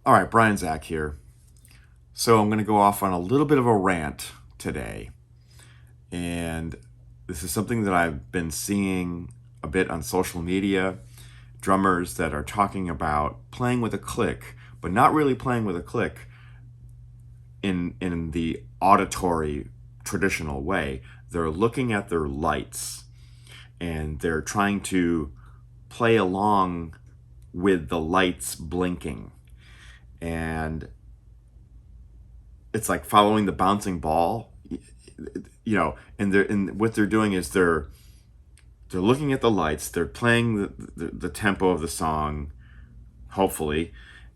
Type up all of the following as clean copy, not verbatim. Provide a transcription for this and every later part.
All right, Brian Zach here. So I'm going to go off on a little bit of a rant today. And this is something that I've been seeing a bit on social media. Drummers that are talking about playing with a click, but not really playing with a click in the auditory traditional way. They're looking at their lights and they're trying to play along with the lights blinking. And it's like following the bouncing ball, and what they're doing is they're looking at the lights, they're playing the tempo of the song, hopefully,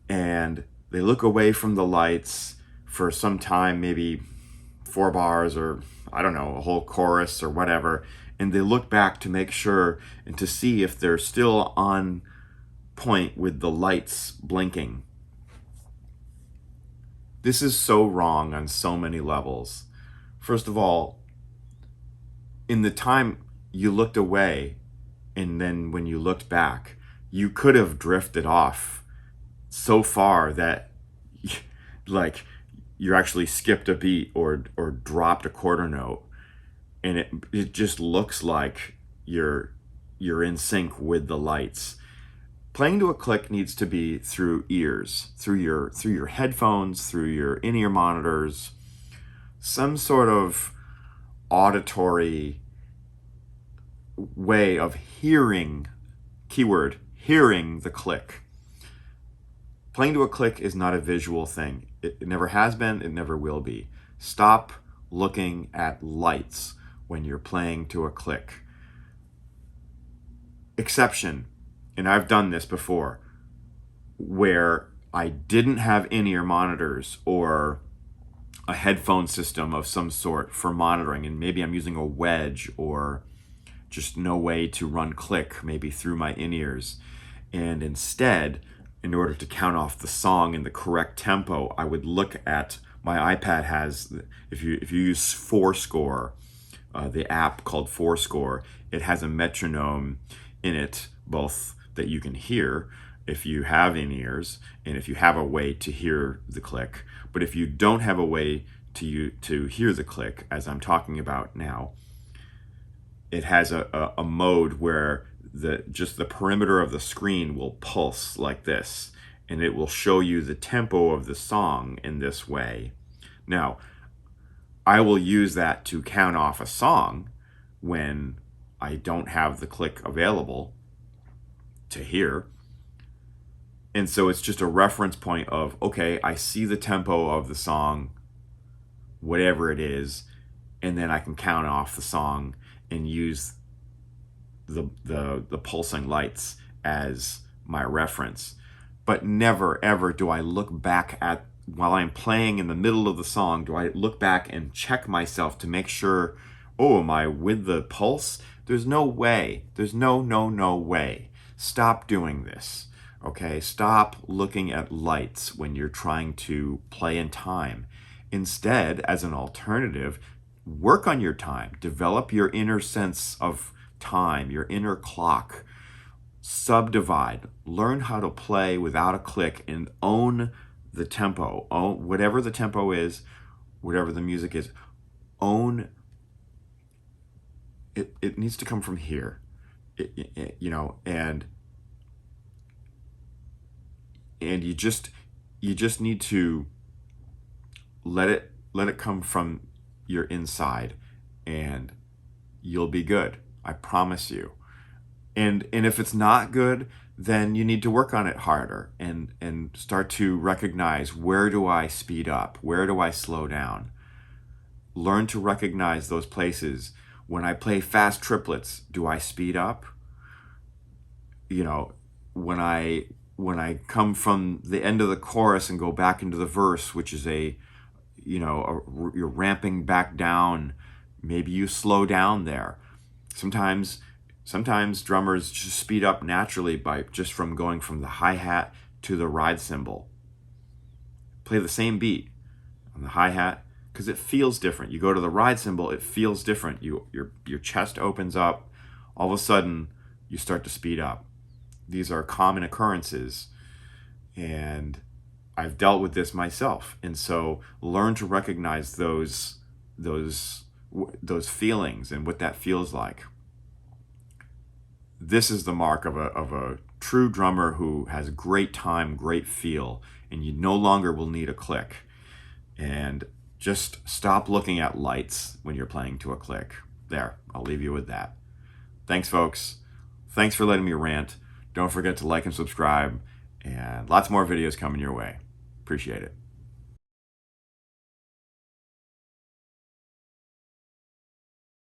and they look away from the lights for some time, maybe 4 bars or I don't know, a whole chorus or whatever, and they look back to make sure and to see if they're still on point with the lights blinking. This is so wrong on so many levels. First of all, in the time you looked away and then when you looked back, you could have drifted off so far that like you actually skipped a beat or dropped a quarter note, and it just looks like you're in sync with the lights. Playing to a click needs to be through ears, through your headphones, through your in-ear monitors, some sort of auditory way of hearing, keyword, hearing the click. Playing to a click is not a visual thing. It never has been, it never will be. Stop looking at lights when you're playing to a click. Exception. And I've done this before, where I didn't have in-ear monitors or a headphone system of some sort for monitoring, and maybe I'm using a wedge or just no way to run click maybe through my in-ears. And instead, in order to count off the song in the correct tempo, I would look at my iPad has, if you use Fourscore, the app called Fourscore, it has a metronome in it, both that you can hear if you have in-ears and if you have a way to hear the click. But if you don't have a way to hear the click, as I'm talking about now, it has a mode where just the perimeter of the screen will pulse like this, and it will show you the tempo of the song in this way. Now, I will use that to count off a song when I don't have the click available to hear. And so it's just a reference point of, okay, I see the tempo of the song, whatever it is, and then I can count off the song and use the pulsing lights as my reference. But never ever do I look back at, while I'm playing in the middle of the song, do I look back and check myself to make sure, oh, am I with the pulse? There's no way. There's no way. Stop doing this, okay? Stop looking at lights when you're trying to play in time. Instead, as an alternative, work on your time. Develop your inner sense of time, your inner clock. Subdivide. Learn how to play without a click and own the tempo. Own whatever the tempo is, whatever the music is. Own it. It needs to come from here. And you just need to let it come from your inside, and you'll be good. I promise you. And if it's not good, then you need to work on it harder and start to recognize, where do I speed up? Where do I slow down? Learn to recognize those places. When I play fast triplets, do I speed up? When I come from the end of the chorus and go back into the verse, which is you're ramping back down, maybe you slow down there. Sometimes drummers just speed up naturally from going from the hi-hat to the ride cymbal. Play the same beat on the hi-hat because it feels different. You go to the ride cymbal, it feels different. Your chest opens up. All of a sudden, you start to speed up. These are common occurrences, and I've dealt with this myself. And so learn to recognize those feelings and what that feels like. This is the mark of a true drummer who has great time, great feel, and you no longer will need a click. And just stop looking at lights when you're playing to a click. There, I'll leave you with that. Thanks, folks. Thanks for letting me rant. Don't forget to like and subscribe, and lots more videos coming your way. Appreciate it.